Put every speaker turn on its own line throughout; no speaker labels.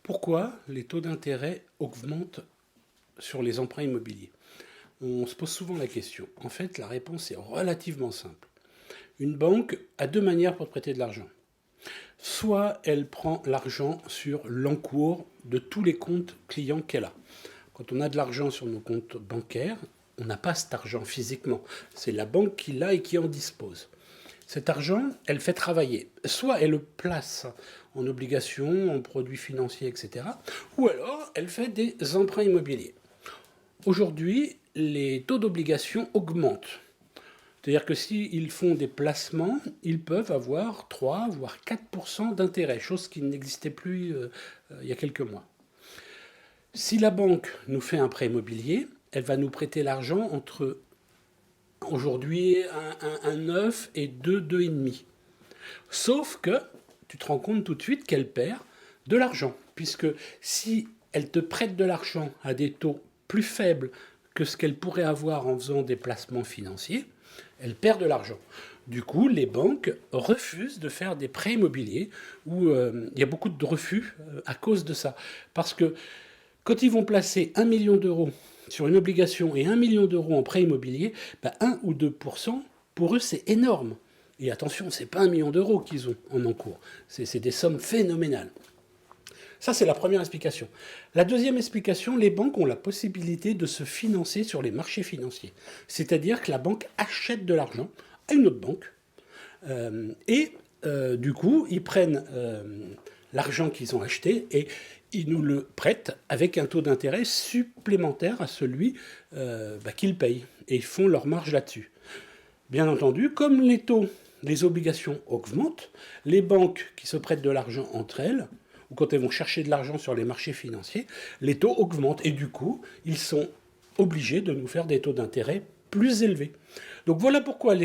Pourquoi les taux d'intérêt augmentent sur les emprunts immobiliers? On se pose souvent la question. En fait, la réponse est relativement simple. Une banque a deux manières pour prêter de l'argent. Soit elle prend l'argent sur l'encours de tous les comptes clients qu'elle a. Quand on a de l'argent sur nos comptes bancaires, on n'a pas cet argent physiquement. C'est la banque qui l'a et qui en dispose. Cet argent, elle fait travailler. Soit elle le place en obligations, en produits financiers, etc. Ou alors elle fait des emprunts immobiliers. Aujourd'hui, les taux d'obligation augmentent. C'est-à-dire que s'ils font des placements, ils peuvent avoir 3 voire 4% d'intérêt, chose qui n'existait plus il y a quelques mois. Si la banque nous fait un prêt immobilier, elle va nous prêter l'argent entre aujourd'hui un 9 et 2, 2,5. Sauf que tu te rends compte tout de suite qu'elle perd de l'argent, puisque si elle te prête de l'argent à des taux plus faibles que ce qu'elle pourrait avoir en faisant des placements financiers, elle perd de l'argent. Du coup, les banques refusent de faire des prêts immobiliers où il y a beaucoup de refus à cause de ça. Parce que quand ils vont placer 1 million d'euros sur une obligation et 1 million d'euros en prêt immobilier, 1 ou 2%, pour eux, c'est énorme. Et attention, ce n'est pas 1 million d'euros qu'ils ont en encours. C'est des sommes phénoménales. Ça, c'est la première explication. La deuxième explication, les banques ont la possibilité de se financer sur les marchés financiers. C'est-à-dire que la banque achète de l'argent à une autre banque du coup, ils prennent l'argent qu'ils ont acheté et ils nous le prêtent avec un taux d'intérêt supplémentaire à celui qu'ils payent. Et ils font leur marge là-dessus. Bien entendu, comme les taux, les obligations augmentent, les banques qui se prêtent de l'argent entre elles, ou quand elles vont chercher de l'argent sur les marchés financiers, les taux augmentent. Et du coup, ils sont obligés de nous faire des taux d'intérêt plus élevés. Donc voilà pourquoi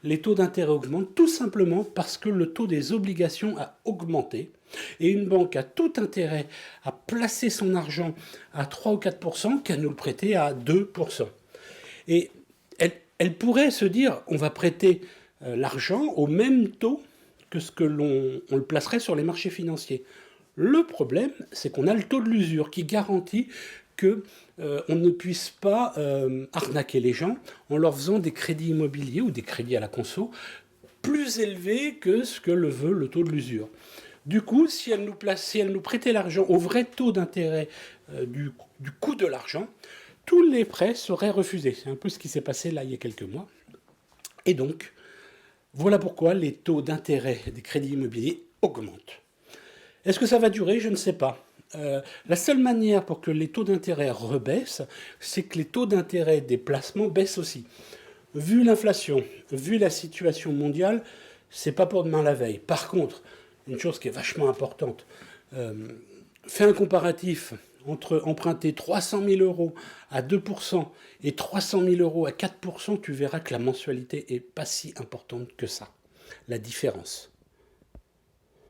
les taux d'intérêt augmentent, tout simplement parce que le taux des obligations a augmenté. Et une banque a tout intérêt à placer son argent à 3 ou 4% qu'à nous le prêter à 2%. Et elle pourrait se dire, on va prêter l'argent au même taux que ce que l'on le placerait sur les marchés financiers. Le problème, c'est qu'on a le taux de l'usure qui garantit qu'on ne puisse pas arnaquer les gens en leur faisant des crédits immobiliers ou des crédits à la conso plus élevés que ce que le veut le taux de l'usure. Du coup, si elle nous prêtait l'argent au vrai taux d'intérêt du coût de l'argent, tous les prêts seraient refusés. C'est un peu ce qui s'est passé là il y a quelques mois. Et donc, voilà pourquoi les taux d'intérêt des crédits immobiliers augmentent. Est-ce que ça va durer? Je ne sais pas. La seule manière pour que les taux d'intérêt rebaissent, c'est que les taux d'intérêt des placements baissent aussi. Vu l'inflation, vu la situation mondiale, c'est pas pour demain la veille. Par contre, une chose qui est vachement importante, fais un comparatif entre emprunter 300 000 euros à 2% et 300 000 euros à 4%, tu verras que la mensualité n'est pas si importante que ça, la différence.